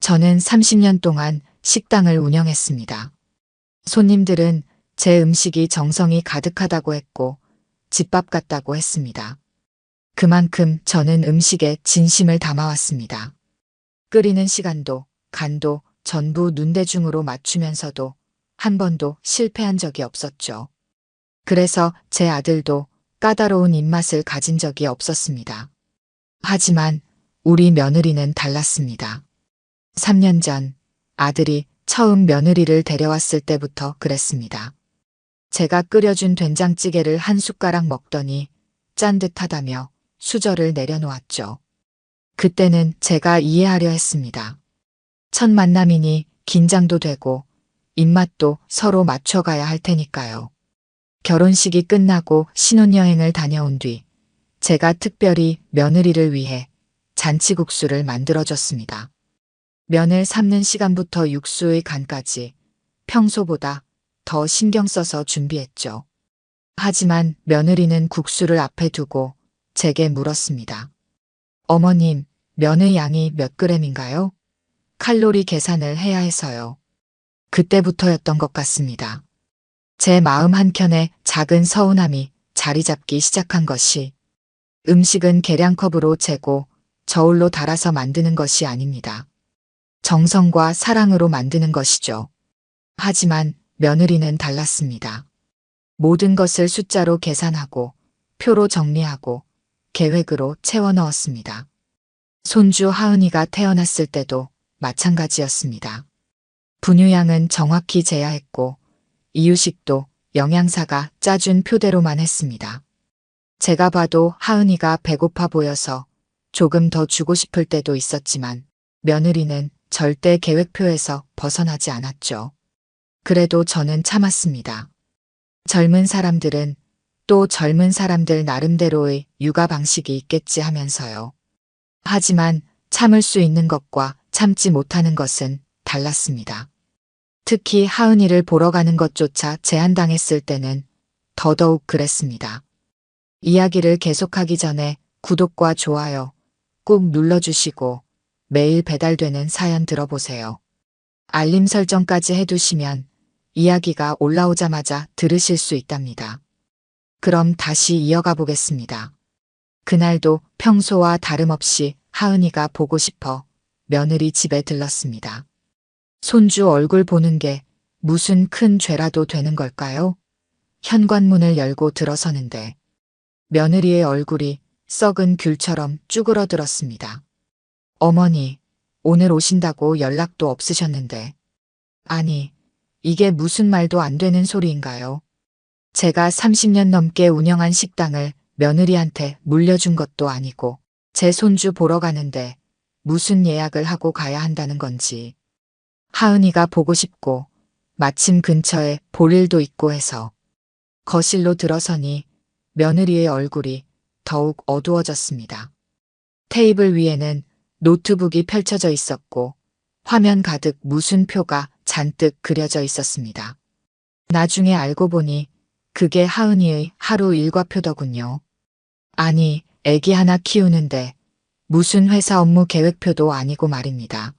저는 30년 동안 식당을 운영했습니다. 손님들은 제 음식이 정성이 가득하다고 했고 집밥 같다고 했습니다. 그만큼 저는 음식에 진심을 담아왔습니다. 끓이는 시간도 간도 전부 눈대중으로 맞추면서도 한 번도 실패한 적이 없었죠. 그래서 제 아들도 까다로운 입맛을 가진 적이 없었습니다. 하지만 우리 며느리는 달랐습니다. 3년 전 아들이 처음 며느리를 데려왔을 때부터 그랬습니다. 제가 끓여준 된장찌개를 한 숟가락 먹더니 짠듯하다며 수저를 내려놓았죠. 그때는 제가 이해하려 했습니다. 첫 만남이니 긴장도 되고 입맛도 서로 맞춰가야 할 테니까요. 결혼식이 끝나고 신혼여행을 다녀온 뒤 제가 특별히 며느리를 위해 잔치국수를 만들어줬습니다. 면을 삶는 시간부터 육수의 간까지 평소보다 더 신경 써서 준비했죠. 하지만 며느리는 국수를 앞에 두고 제게 물었습니다. 어머님, 면의 양이 몇 그램인가요? 칼로리 계산을 해야 해서요. 그때부터였던 것 같습니다. 제 마음 한켠에 작은 서운함이 자리 잡기 시작한 것이 음식은 계량컵으로 재고 저울로 달아서 만드는 것이 아닙니다. 정성과 사랑으로 만드는 것이죠. 하지만 며느리는 달랐습니다. 모든 것을 숫자로 계산하고 표로 정리하고 계획으로 채워 넣었습니다. 손주 하은이가 태어났을 때도 마찬가지였습니다. 분유양은 정확히 재야 했고 이유식도 영양사가 짜준 표대로만 했습니다. 제가 봐도 하은이가 배고파 보여서 조금 더 주고 싶을 때도 있었지만 며느리는 절대 계획표에서 벗어나지 않았죠. 그래도 저는 참았습니다. 젊은 사람들은 또 젊은 사람들 나름대로의 육아 방식이 있겠지 하면서요. 하지만 참을 수 있는 것과 참지 못하는 것은 달랐습니다. 특히 하은이를 보러 가는 것조차 제한당했을 때는 더더욱 그랬습니다. 이야기를 계속하기 전에 구독과 좋아요 꾹 눌러주시고 매일 배달되는 사연 들어보세요. 알림 설정까지 해두시면 이야기가 올라오자마자 들으실 수 있답니다. 그럼 다시 이어가 보겠습니다. 그날도 평소와 다름없이 하은이가 보고 싶어 며느리 집에 들렀습니다. 손주 얼굴 보는 게 무슨 큰 죄라도 되는 걸까요? 현관문을 열고 들어서는데 며느리의 얼굴이 썩은 귤처럼 쭈그러들었습니다. 어머니, 오늘 오신다고 연락도 없으셨는데. 아니, 이게 무슨 말도 안 되는 소리인가요? 제가 30년 넘게 운영한 식당을 며느리한테 물려준 것도 아니고 제 손주 보러 가는데 무슨 예약을 하고 가야 한다는 건지. 하은이가 보고 싶고 마침 근처에 볼 일도 있고 해서 거실로 들어서니 며느리의 얼굴이 더욱 어두워졌습니다. 테이블 위에는 노트북이 펼쳐져 있었고 화면 가득 무슨 표가 잔뜩 그려져 있었습니다. 나중에 알고 보니 그게 하은이의 하루 일과표더군요. 아니, 애기 하나 키우는데 무슨 회사 업무 계획표도 아니고 말입니다.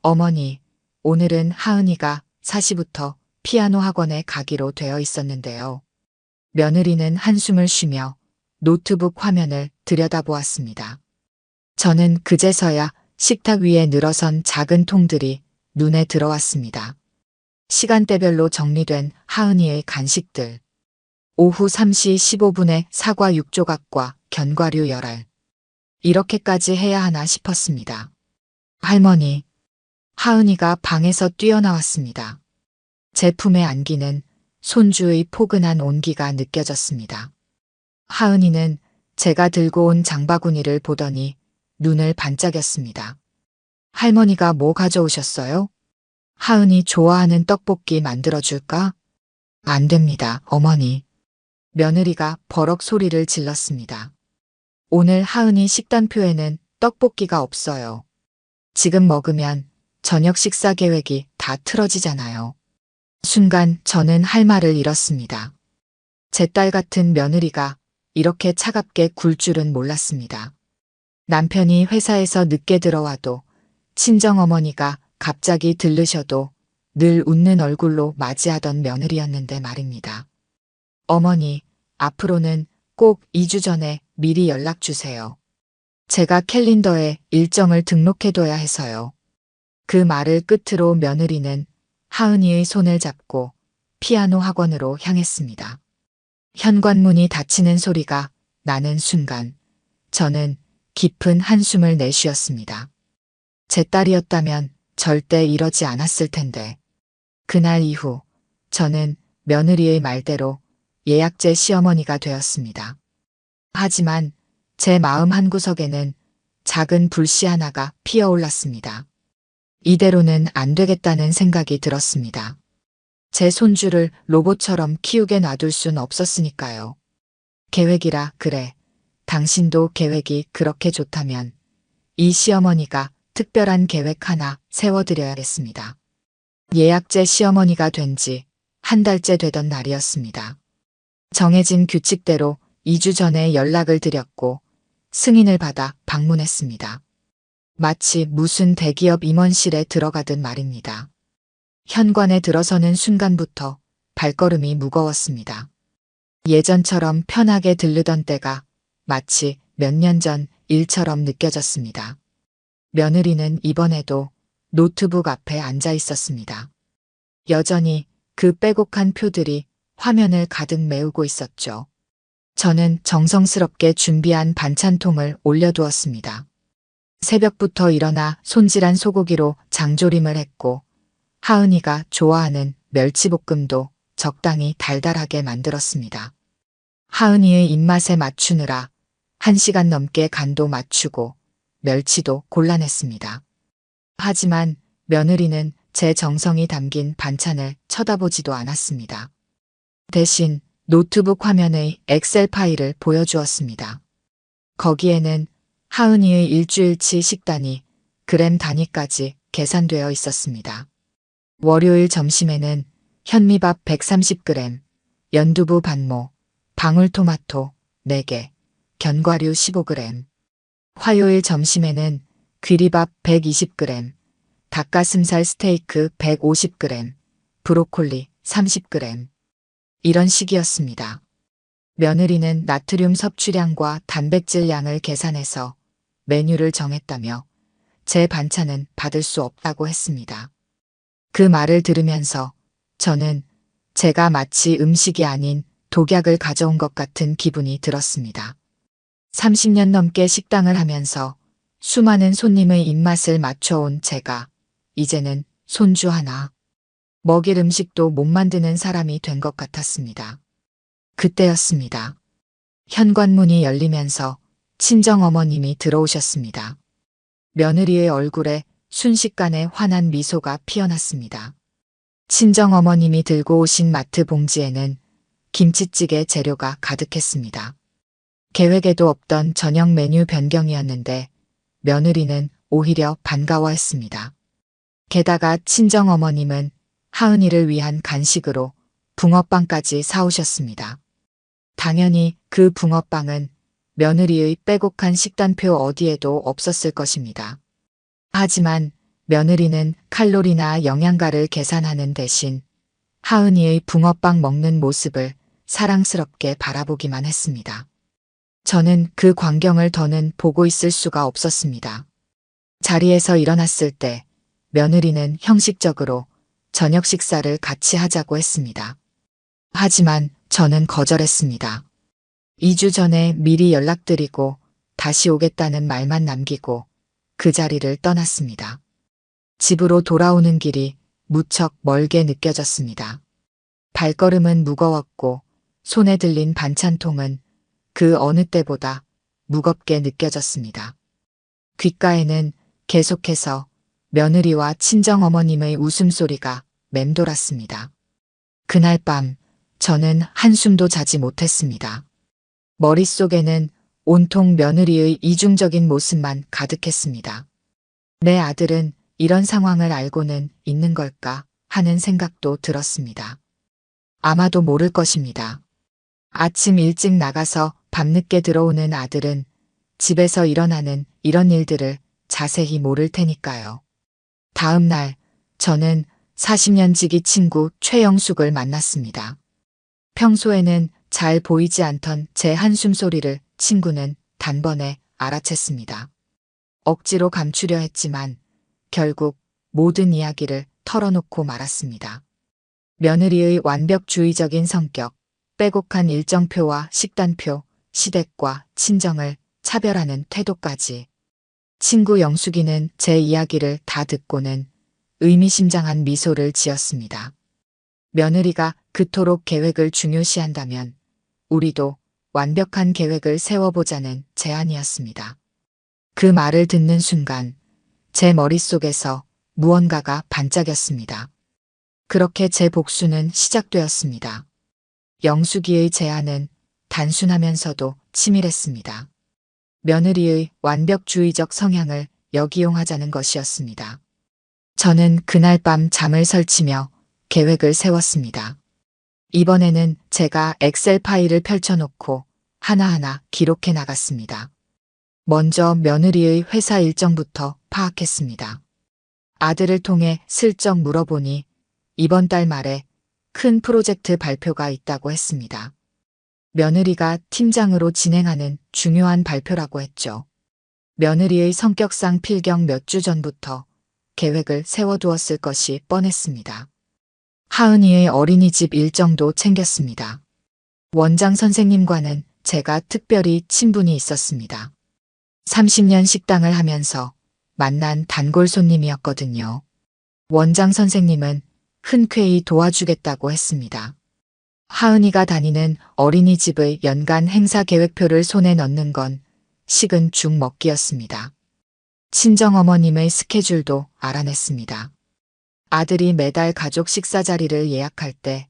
어머니, 오늘은 하은이가 4시부터 피아노 학원에 가기로 되어 있었는데요. 며느리는 한숨을 쉬며 노트북 화면을 들여다보았습니다. 저는 그제서야 식탁 위에 늘어선 작은 통들이 눈에 들어왔습니다. 시간대별로 정리된 하은이의 간식들. 오후 3시 15분에 사과 6조각과 견과류 열알. 이렇게까지 해야 하나 싶었습니다. 할머니, 하은이가 방에서 뛰어나왔습니다. 제 품에 안기는 손주의 포근한 온기가 느껴졌습니다. 하은이는 제가 들고 온 장바구니를 보더니 눈을 반짝였습니다. 할머니가 뭐 가져오셨어요? 하은이 좋아하는 떡볶이 만들어줄까? 안 됩니다, 어머니. 며느리가 버럭 소리를 질렀습니다. 오늘 하은이 식단표에는 떡볶이가 없어요. 지금 먹으면 저녁 식사 계획이 다 틀어지잖아요. 순간 저는 할 말을 잃었습니다. 제 딸 같은 며느리가 이렇게 차갑게 굴 줄은 몰랐습니다. 남편이 회사에서 늦게 들어와도 친정어머니가 갑자기 들르셔도 늘 웃는 얼굴로 맞이하던 며느리였는데 말입니다. 어머니, 앞으로는 꼭 2주 전에 미리 연락 주세요. 제가 캘린더에 일정을 등록해둬야 해서요. 그 말을 끝으로 며느리는 하은이의 손을 잡고 피아노 학원으로 향했습니다. 현관문이 닫히는 소리가 나는 순간 저는 깊은 한숨을 내쉬었습니다. 제 딸이었다면 절대 이러지 않았을 텐데. 그날 이후 저는 며느리의 말대로 예약제 시어머니가 되었습니다. 하지만 제 마음 한구석에는 작은 불씨 하나가 피어올랐습니다. 이대로는 안 되겠다는 생각이 들었습니다. 제 손주를 로봇처럼 키우게 놔둘 순 없었으니까요. 계획이라 그래. 당신도 계획이 그렇게 좋다면 이 시어머니가 특별한 계획 하나 세워드려야겠습니다. 예약제 시어머니가 된 지 한 달째 되던 날이었습니다. 정해진 규칙대로 2주 전에 연락을 드렸고 승인을 받아 방문했습니다. 마치 무슨 대기업 임원실에 들어가듯 말입니다. 현관에 들어서는 순간부터 발걸음이 무거웠습니다. 예전처럼 편하게 들르던 때가 마치 몇 년 전 일처럼 느껴졌습니다. 며느리는 이번에도 노트북 앞에 앉아 있었습니다. 여전히 그 빼곡한 표들이 화면을 가득 메우고 있었죠. 저는 정성스럽게 준비한 반찬통을 올려두었습니다. 새벽부터 일어나 손질한 소고기로 장조림을 했고 하은이가 좋아하는 멸치볶음도 적당히 달달하게 만들었습니다. 하은이의 입맛에 맞추느라 1시간 넘게 간도 맞추고 멸치도 골라냈습니다. 하지만 며느리는 제 정성이 담긴 반찬을 쳐다보지도 않았습니다. 대신 노트북 화면의 엑셀 파일을 보여주었습니다. 거기에는 하은이의 일주일치 식단이 그램 단위까지 계산되어 있었습니다. 월요일 점심에는 현미밥 130g, 연두부 반모, 방울토마토 4개, 견과류 15g. 화요일 점심에는 귀리밥 120g, 닭가슴살 스테이크 150g, 브로콜리 30g. 이런 식이었습니다. 며느리는 나트륨 섭취량과 단백질 양을 계산해서 메뉴를 정했다며 제 반찬은 받을 수 없다고 했습니다. 그 말을 들으면서 저는 제가 마치 음식이 아닌 독약을 가져온 것 같은 기분이 들었습니다. 30년 넘게 식당을 하면서 수많은 손님의 입맛을 맞춰온 제가 이제는 손주 하나 먹일 음식도 못 만드는 사람이 된 것 같았습니다. 그때였습니다. 현관문이 열리면서 친정어머님이 들어오셨습니다. 며느리의 얼굴에 순식간에 환한 미소가 피어났습니다. 친정어머님이 들고 오신 마트 봉지에는 김치찌개 재료가 가득했습니다. 계획에도 없던 저녁 메뉴 변경이었는데 며느리는 오히려 반가워했습니다. 게다가 친정어머님은 하은이를 위한 간식으로 붕어빵까지 사오셨습니다. 당연히 그 붕어빵은 며느리의 빼곡한 식단표 어디에도 없었을 것입니다. 하지만 며느리는 칼로리나 영양가를 계산하는 대신 하은이의 붕어빵 먹는 모습을 사랑스럽게 바라보기만 했습니다. 저는 그 광경을 더는 보고 있을 수가 없었습니다. 자리에서 일어났을 때 며느리는 형식적으로 저녁 식사를 같이 하자고 했습니다. 하지만 저는 거절했습니다. 2주 전에 미리 연락드리고 다시 오겠다는 말만 남기고 그 자리를 떠났습니다. 집으로 돌아오는 길이 무척 멀게 느껴졌습니다. 발걸음은 무거웠고 손에 들린 반찬통은 그 어느 때보다 무겁게 느껴졌습니다. 귓가에는 계속해서 며느리와 친정어머님의 웃음소리가 맴돌았습니다. 그날 밤 저는 한숨도 자지 못했습니다. 머릿속에는 온통 며느리의 이중적인 모습만 가득했습니다. 내 아들은 이런 상황을 알고는 있는 걸까 하는 생각도 들었습니다. 아마도 모를 것입니다. 아침 일찍 나가서 밤늦게 들어오는 아들은 집에서 일어나는 이런 일들을 자세히 모를 테니까요. 다음 날 저는 40년 지기 친구 최영숙을 만났습니다. 평소에는 잘 보이지 않던 제 한숨 소리를 친구는 단번에 알아챘습니다. 억지로 감추려 했지만 결국 모든 이야기를 털어놓고 말았습니다. 며느리의 완벽주의적인 성격, 빼곡한 일정표와 식단표, 시댁과 친정을 차별하는 태도까지. 친구 영숙이는 제 이야기를 다 듣고는 의미심장한 미소를 지었습니다. 며느리가 그토록 계획을 중요시한다면 우리도 완벽한 계획을 세워보자는 제안이었습니다. 그 말을 듣는 순간 제 머릿속에서 무언가가 반짝였습니다. 그렇게 제 복수는 시작되었습니다. 영숙이의 제안은 단순하면서도 치밀했습니다. 며느리의 완벽주의적 성향을 역이용하자는 것이었습니다. 저는 그날 밤 잠을 설치며 계획을 세웠습니다. 이번에는 제가 엑셀 파일을 펼쳐놓고 하나하나 기록해 나갔습니다. 먼저 며느리의 회사 일정부터 파악했습니다. 아들을 통해 슬쩍 물어보니 이번 달 말에 큰 프로젝트 발표가 있다고 했습니다. 며느리가 팀장으로 진행하는 중요한 발표라고 했죠. 며느리의 성격상 필경 몇 주 전부터 계획을 세워두었을 것이 뻔했습니다. 하은이의 어린이집 일정도 챙겼습니다. 원장 선생님과는 제가 특별히 친분이 있었습니다. 30년 식당을 하면서 만난 단골 손님이었거든요. 원장 선생님은 흔쾌히 도와주겠다고 했습니다. 하은이가 다니는 어린이집의 연간 행사 계획표를 손에 넣는 건 식은 죽 먹기였습니다. 친정어머님의 스케줄도 알아냈습니다. 아들이 매달 가족 식사 자리를 예약할 때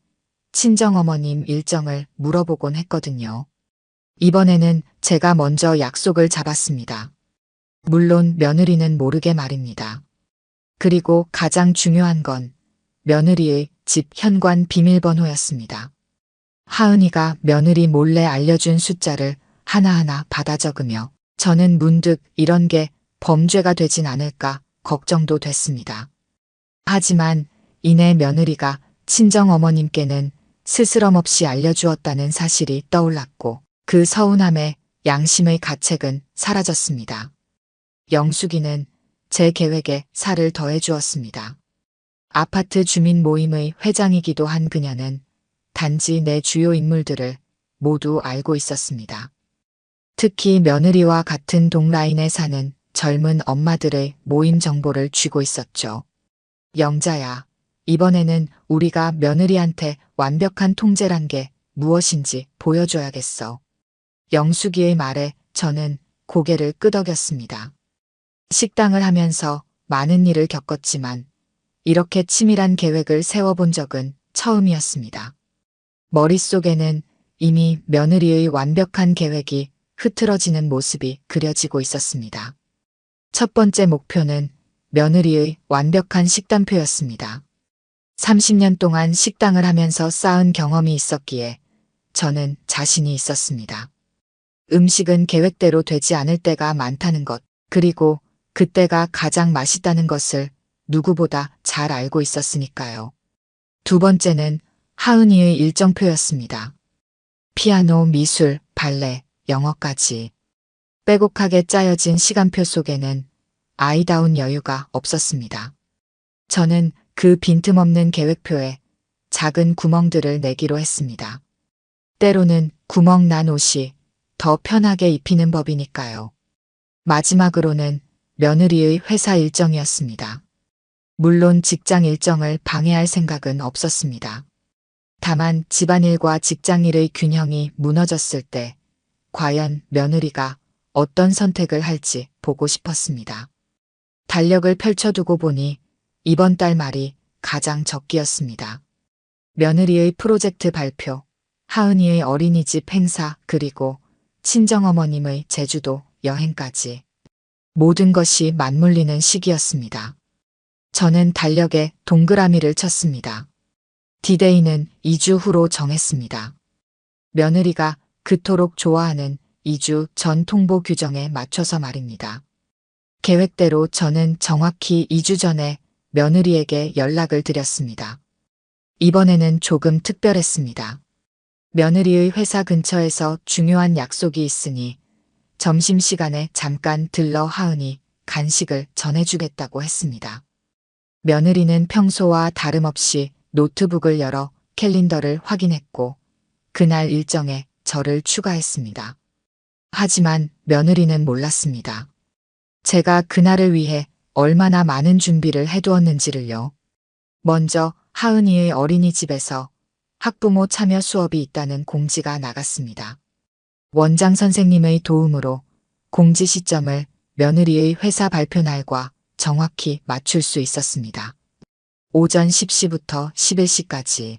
친정어머님 일정을 물어보곤 했거든요. 이번에는 제가 먼저 약속을 잡았습니다. 물론 며느리는 모르게 말입니다. 그리고 가장 중요한 건 며느리의 집 현관 비밀번호였습니다. 하은이가 며느리 몰래 알려준 숫자를 하나하나 받아 적으며 저는 문득 이런 게 범죄가 되진 않을까 걱정도 됐습니다. 하지만 이내 며느리가 친정어머님께는 스스럼 없이 알려주었다는 사실이 떠올랐고 그 서운함에 양심의 가책은 사라졌습니다. 영숙이는 제 계획에 살을 더해 주었습니다. 아파트 주민 모임의 회장이기도 한 그녀는 단지 내 주요 인물들을 모두 알고 있었습니다. 특히 며느리와 같은 동라인에 사는 젊은 엄마들의 모임 정보를 쥐고 있었죠. 영자야, 이번에는 우리가 며느리한테 완벽한 통제란 게 무엇인지 보여줘야겠어. 영숙이의 말에 저는 고개를 끄덕였습니다. 식당을 하면서 많은 일을 겪었지만 이렇게 치밀한 계획을 세워본 적은 처음이었습니다. 머릿속에는 이미 며느리의 완벽한 계획이 흐트러지는 모습이 그려지고 있었습니다. 첫 번째 목표는 며느리의 완벽한 식단표였습니다. 30년 동안 식당을 하면서 쌓은 경험이 있었기에 저는 자신이 있었습니다. 음식은 계획대로 되지 않을 때가 많다는 것, 그리고 그때가 가장 맛있다는 것을 누구보다 잘 알고 있었으니까요. 두 번째는 하은이의 일정표였습니다. 피아노, 미술, 발레, 영어까지. 빼곡하게 짜여진 시간표 속에는 아이다운 여유가 없었습니다. 저는 그 빈틈없는 계획표에 작은 구멍들을 내기로 했습니다. 때로는 구멍 난 옷이 더 편하게 입히는 법이니까요. 마지막으로는 며느리의 회사 일정이었습니다. 물론 직장 일정을 방해할 생각은 없었습니다. 다만 집안일과 직장일의 균형이 무너졌을 때 과연 며느리가 어떤 선택을 할지 보고 싶었습니다. 달력을 펼쳐두고 보니 이번 달 말이 가장 적기였습니다. 며느리의 프로젝트 발표, 하은이의 어린이집 행사, 그리고 친정어머님의 제주도 여행까지 모든 것이 맞물리는 시기였습니다. 저는 달력에 동그라미를 쳤습니다. 디데이는 2주 후로 정했습니다. 며느리가 그토록 좋아하는 2주 전 통보 규정에 맞춰서 말입니다. 계획대로 저는 정확히 2주 전에 며느리에게 연락을 드렸습니다. 이번에는 조금 특별했습니다. 며느리의 회사 근처에서 중요한 약속이 있으니 점심시간에 잠깐 들러 하은이 간식을 전해주겠다고 했습니다. 며느리는 평소와 다름없이 노트북을 열어 캘린더를 확인했고 그날 일정에 저를 추가했습니다. 하지만 며느리는 몰랐습니다. 제가 그날을 위해 얼마나 많은 준비를 해두었는지를요. 먼저 하은이의 어린이집에서 학부모 참여 수업이 있다는 공지가 나갔습니다. 원장 선생님의 도움으로 공지 시점을 며느리의 회사 발표 날과 정확히 맞출 수 있었습니다. 오전 10시부터 11시까지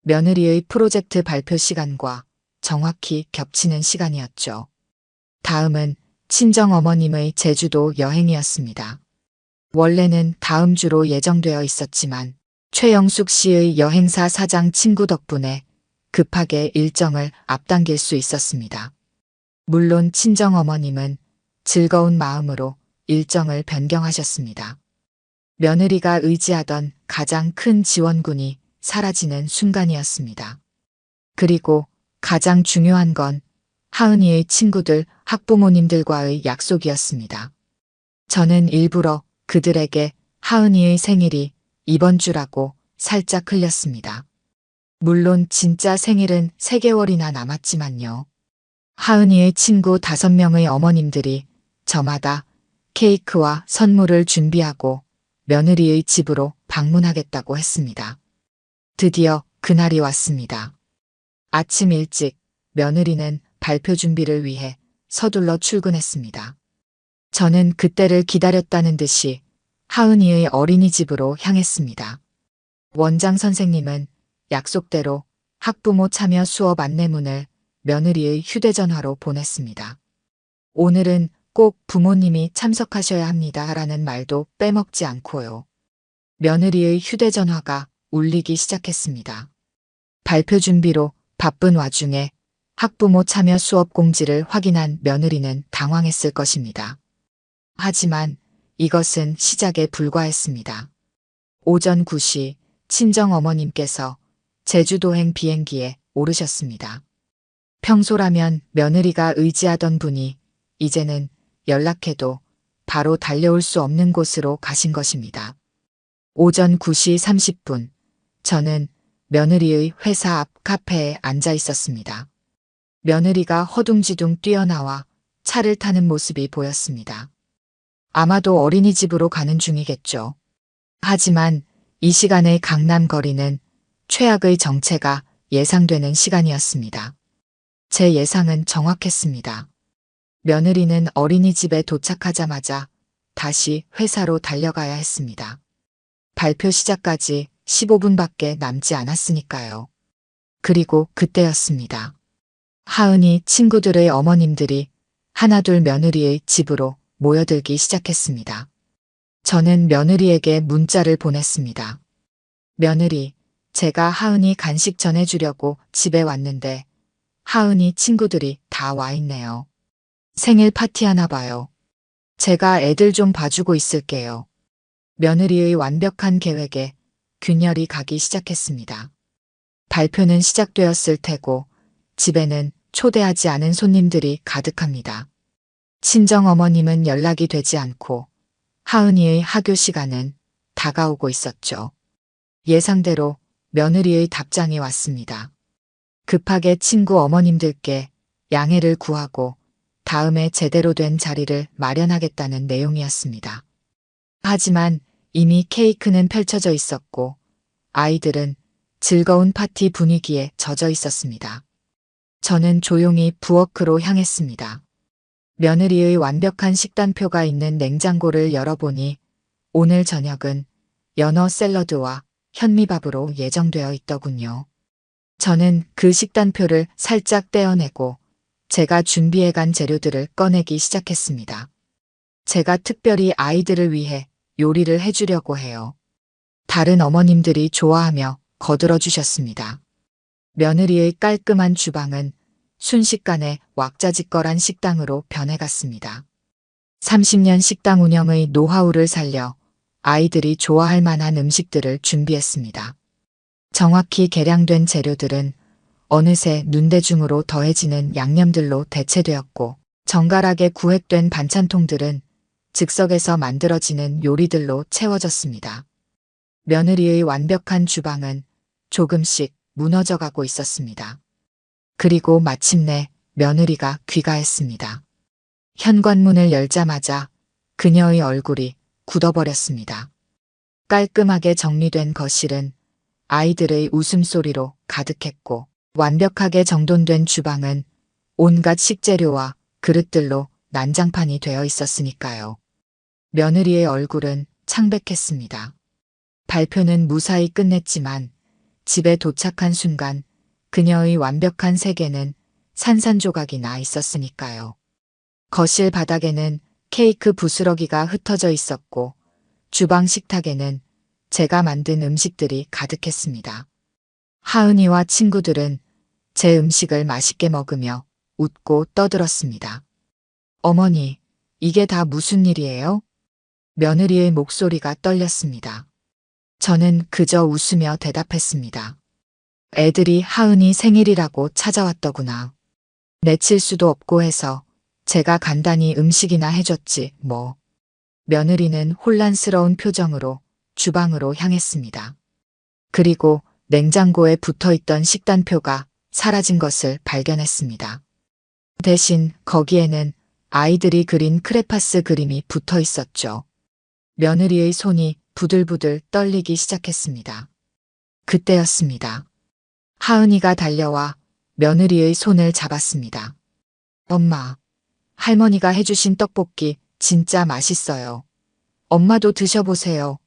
며느리의 프로젝트 발표 시간과 정확히 겹치는 시간이었죠. 다음은 친정어머님의 제주도 여행이었습니다. 원래는 다음 주로 예정되어 있었지만 최영숙 씨의 여행사 사장 친구 덕분에 급하게 일정을 앞당길 수 있었습니다. 물론 친정어머님은 즐거운 마음으로 일정을 변경하셨습니다. 며느리가 의지하던 가장 큰 지원군이 사라지는 순간이었습니다. 그리고 가장 중요한 건 하은이의 친구들, 학부모님들과의 약속이었습니다. 저는 일부러 그들에게 하은이의 생일이 이번 주라고 살짝 흘렸습니다. 물론 진짜 생일은 3개월이나 남았지만요. 하은이의 친구 5명의 어머님들이 저마다 케이크와 선물을 준비하고 며느리의 집으로 방문하겠다고 했습니다. 드디어 그날이 왔습니다. 아침 일찍 며느리는 발표 준비를 위해 서둘러 출근했습니다. 저는 그때를 기다렸다는 듯이 하은이의 어린이집으로 향했습니다. 원장 선생님은 약속대로 학부모 참여 수업 안내문을 며느리의 휴대전화로 보냈습니다. 오늘은 꼭 부모님이 참석하셔야 합니다. 라는 말도 빼먹지 않고요. 며느리의 휴대전화가 울리기 시작했습니다. 발표 준비로 바쁜 와중에 학부모 참여 수업 공지를 확인한 며느리는 당황했을 것입니다. 하지만 이것은 시작에 불과했습니다. 오전 9시 친정어머님께서 제주도행 비행기에 오르셨습니다. 평소라면 며느리가 의지하던 분이 이제는 연락해도 바로 달려올 수 없는 곳으로 가신 것입니다. 오전 9시 30분, 저는 며느리의 회사 앞 카페에 앉아 있었습니다. 며느리가 허둥지둥 뛰어나와 차를 타는 모습이 보였습니다. 아마도 어린이집으로 가는 중이겠죠. 하지만 이 시간의 강남 거리는 최악의 정체가 예상되는 시간이었습니다. 제 예상은 정확했습니다. 며느리는 어린이집에 도착하자마자 다시 회사로 달려가야 했습니다. 발표 시작까지 15분밖에 남지 않았으니까요. 그리고 그때였습니다. 하은이 친구들의 어머님들이 하나둘 며느리의 집으로 모여들기 시작했습니다. 저는 며느리에게 문자를 보냈습니다. 며느리, 제가 하은이 간식 전해주려고 집에 왔는데 하은이 친구들이 다 와 있네요. 생일 파티하나 봐요. 제가 애들 좀 봐주고 있을게요. 며느리의 완벽한 계획에 균열이 가기 시작했습니다. 발표는 시작되었을 테고 집에는 초대하지 않은 손님들이 가득합니다. 친정어머님은 연락이 되지 않고 하은이의 하교 시간은 다가오고 있었죠. 예상대로 며느리의 답장이 왔습니다. 급하게 친구 어머님들께 양해를 구하고 다음에 제대로 된 자리를 마련하겠다는 내용이었습니다. 하지만 이미 케이크는 펼쳐져 있었고 아이들은 즐거운 파티 분위기에 젖어 있었습니다. 저는 조용히 부엌으로 향했습니다. 며느리의 완벽한 식단표가 있는 냉장고를 열어보니 오늘 저녁은 연어 샐러드와 현미밥으로 예정되어 있더군요. 저는 그 식단표를 살짝 떼어내고 제가 준비해간 재료들을 꺼내기 시작했습니다. 제가 특별히 아이들을 위해 요리를 해주려고 해요. 다른 어머님들이 좋아하며 거들어 주셨습니다. 며느리의 깔끔한 주방은 순식간에 왁자지껄한 식당으로 변해갔습니다. 30년 식당 운영의 노하우를 살려 아이들이 좋아할 만한 음식들을 준비했습니다. 정확히 계량된 재료들은 어느새 눈대중으로 더해지는 양념들로 대체되었고, 정갈하게 구획된 반찬통들은 즉석에서 만들어지는 요리들로 채워졌습니다. 며느리의 완벽한 주방은 조금씩 무너져가고 있었습니다. 그리고 마침내 며느리가 귀가했습니다. 현관문을 열자마자 그녀의 얼굴이 굳어버렸습니다. 깔끔하게 정리된 거실은 아이들의 웃음소리로 가득했고, 완벽하게 정돈된 주방은 온갖 식재료와 그릇들로 난장판이 되어 있었으니까요. 며느리의 얼굴은 창백했습니다. 발표는 무사히 끝냈지만 집에 도착한 순간 그녀의 완벽한 세계는 산산조각이 나 있었으니까요. 거실 바닥에는 케이크 부스러기가 흩어져 있었고, 주방 식탁에는 제가 만든 음식들이 가득했습니다. 하은이와 친구들은 제 음식을 맛있게 먹으며 웃고 떠들었습니다. 어머니, 이게 다 무슨 일이에요? 며느리의 목소리가 떨렸습니다. 저는 그저 웃으며 대답했습니다. 애들이 하은이 생일이라고 찾아왔더구나. 내칠 수도 없고 해서 제가 간단히 음식이나 해줬지 뭐. 며느리는 혼란스러운 표정으로 주방으로 향했습니다. 그리고 냉장고에 붙어있던 식단표가 사라진 것을 발견했습니다. 대신 거기에는 아이들이 그린 크레파스 그림이 붙어 있었죠. 며느리의 손이 부들부들 떨리기 시작했습니다. 그때였습니다. 하은이가 달려와 며느리의 손을 잡았습니다. 엄마, 할머니가 해주신 떡볶이 진짜 맛있어요. 엄마도 드셔보세요.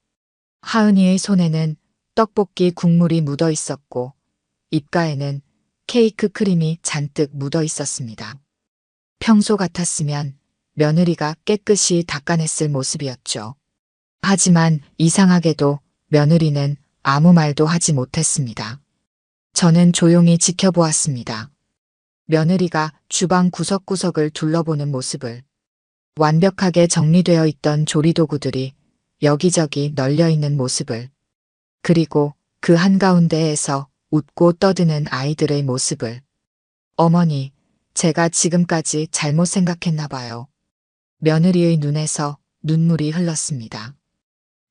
하은이의 손에는 떡볶이 국물이 묻어 있었고, 입가에는 케이크 크림이 잔뜩 묻어 있었습니다. 평소 같았으면 며느리가 깨끗이 닦아냈을 모습이었죠. 하지만 이상하게도 며느리는 아무 말도 하지 못했습니다. 저는 조용히 지켜보았습니다. 며느리가 주방 구석구석을 둘러보는 모습을, 완벽하게 정리되어 있던 조리도구들이 여기저기 널려 있는 모습을, 그리고 그 한가운데에서 웃고 떠드는 아이들의 모습을. 어머니, 제가 지금까지 잘못 생각했나 봐요. 며느리의 눈에서 눈물이 흘렀습니다.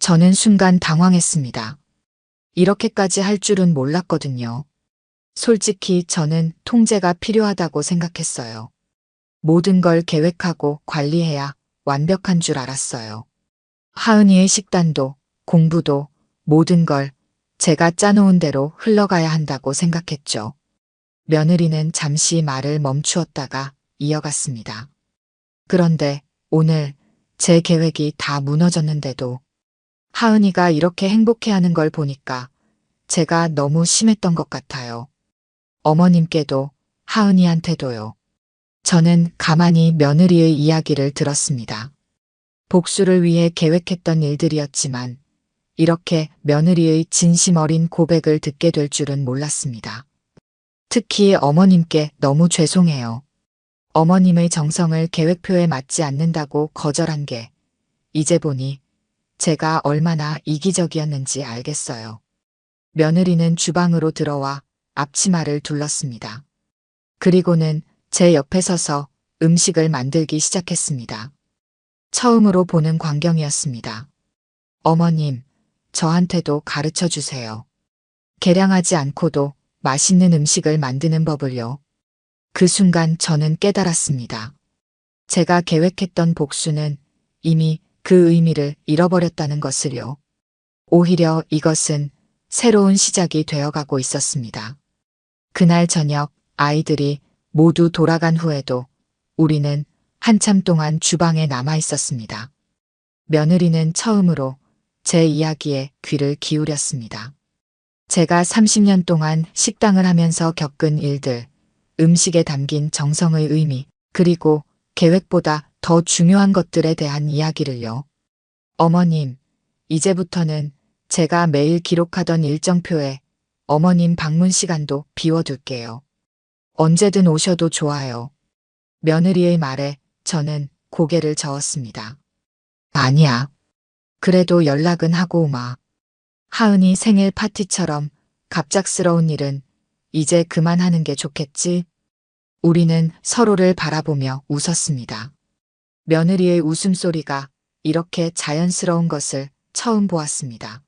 저는 순간 당황했습니다. 이렇게까지 할 줄은 몰랐거든요. 솔직히 저는 통제가 필요하다고 생각했어요. 모든 걸 계획하고 관리해야 완벽한 줄 알았어요. 하은이의 식단도, 공부도, 모든 걸 제가 짜놓은 대로 흘러가야 한다고 생각했죠. 며느리는 잠시 말을 멈추었다가 이어갔습니다. 그런데 오늘 제 계획이 다 무너졌는데도 하은이가 이렇게 행복해하는 걸 보니까 제가 너무 심했던 것 같아요. 어머님께도 하은이한테도요. 저는 가만히 며느리의 이야기를 들었습니다. 복수를 위해 계획했던 일들이었지만 이렇게 며느리의 진심 어린 고백을 듣게 될 줄은 몰랐습니다. 특히 어머님께 너무 죄송해요. 어머님의 정성을 계획표에 맞지 않는다고 거절한 게 이제 보니 제가 얼마나 이기적이었는지 알겠어요. 며느리는 주방으로 들어와 앞치마를 둘렀습니다. 그리고는 제 옆에 서서 음식을 만들기 시작했습니다. 처음으로 보는 광경이었습니다. 어머님, 저한테도 가르쳐 주세요. 계량하지 않고도 맛있는 음식을 만드는 법을요. 그 순간 저는 깨달았습니다. 제가 계획했던 복수는 이미 그 의미를 잃어버렸다는 것을요. 오히려 이것은 새로운 시작이 되어가고 있었습니다. 그날 저녁 아이들이 모두 돌아간 후에도 우리는 한참 동안 주방에 남아 있었습니다. 며느리는 처음으로 제 이야기에 귀를 기울였습니다. 제가 30년 동안 식당을 하면서 겪은 일들, 음식에 담긴 정성의 의미, 그리고 계획보다 더 중요한 것들에 대한 이야기를요. 어머님, 이제부터는 제가 매일 기록하던 일정표에 어머님 방문 시간도 비워둘게요. 언제든 오셔도 좋아요. 며느리의 말에 저는 고개를 저었습니다. 아니야. 그래도 연락은 하고 오마. 하은이 생일 파티처럼 갑작스러운 일은 이제 그만하는 게 좋겠지? 우리는 서로를 바라보며 웃었습니다. 며느리의 웃음소리가 이렇게 자연스러운 것을 처음 보았습니다.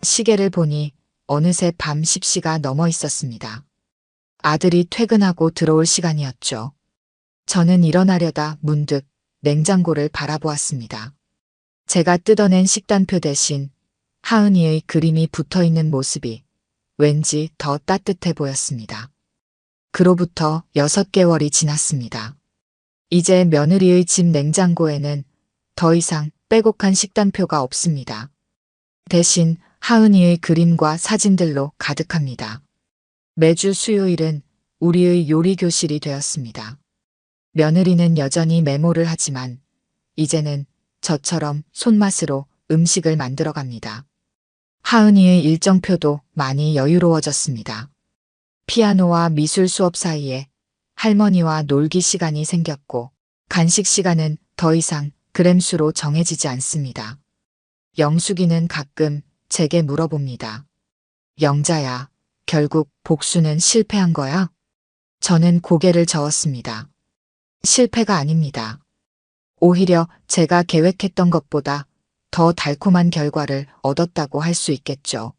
시계를 보니 어느새 밤 10시가 넘어 있었습니다. 아들이 퇴근하고 들어올 시간이었죠. 저는 일어나려다 문득 냉장고를 바라보았습니다. 제가 뜯어낸 식단표 대신 하은이의 그림이 붙어 있는 모습이 왠지 더 따뜻해 보였습니다. 그로부터 6개월이 지났습니다. 이제 며느리의 집 냉장고에는 더 이상 빼곡한 식단표가 없습니다. 대신 하은이의 그림과 사진들로 가득합니다. 매주 수요일은 우리의 요리 교실이 되었습니다. 며느리는 여전히 메모를 하지만 이제는 저처럼 손맛으로 음식을 만들어 갑니다. 하은이의 일정표도 많이 여유로워졌습니다. 피아노와 미술 수업 사이에 할머니와 놀기 시간이 생겼고 간식 시간은 더 이상 그램수로 정해지지 않습니다. 영숙이는 가끔 제게 물어봅니다. 영자야, 결국 복수는 실패한 거야? 저는 고개를 저었습니다. 실패가 아닙니다. 오히려 제가 계획했던 것보다 더 달콤한 결과를 얻었다고 할 수 있겠죠.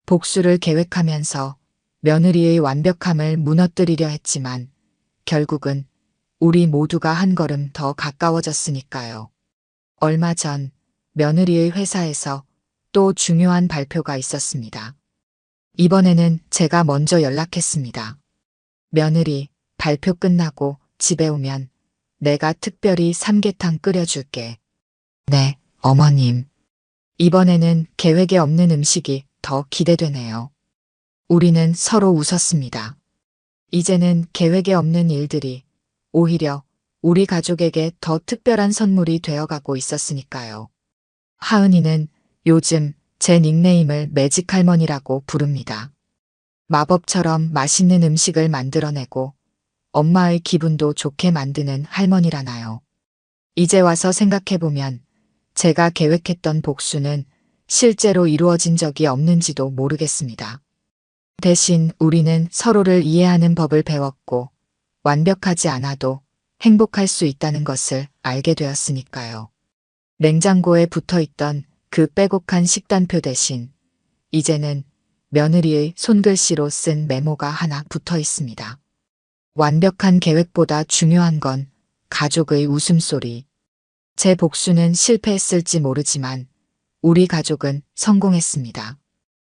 복수를 계획하면서 며느리의 완벽함을 무너뜨리려 했지만 결국은 우리 모두가 한 걸음 더 가까워졌으니까요. 얼마 전 며느리의 회사에서 또 중요한 발표가 있었습니다. 이번에는 제가 먼저 연락했습니다. 며느리, 발표 끝나고 집에 오면 내가 특별히 삼계탕 끓여줄게. 네, 어머님. 이번에는 계획에 없는 음식이 더 기대되네요. 우리는 서로 웃었습니다. 이제는 계획에 없는 일들이 오히려 우리 가족에게 더 특별한 선물이 되어가고 있었으니까요. 하은이는 요즘 제 닉네임을 매직 할머니라고 부릅니다. 마법처럼 맛있는 음식을 만들어내고 엄마의 기분도 좋게 만드는 할머니라나요. 이제 와서 생각해보면 제가 계획했던 복수는 실제로 이루어진 적이 없는지도 모르겠습니다. 대신 우리는 서로를 이해하는 법을 배웠고 완벽하지 않아도 행복할 수 있다는 것을 알게 되었으니까요. 냉장고에 붙어있던 그 빼곡한 식단표 대신 이제는 며느리의 손글씨로 쓴 메모가 하나 붙어 있습니다. 완벽한 계획보다 중요한 건 가족의 웃음소리. 제 복수는 실패했을지 모르지만 우리 가족은 성공했습니다.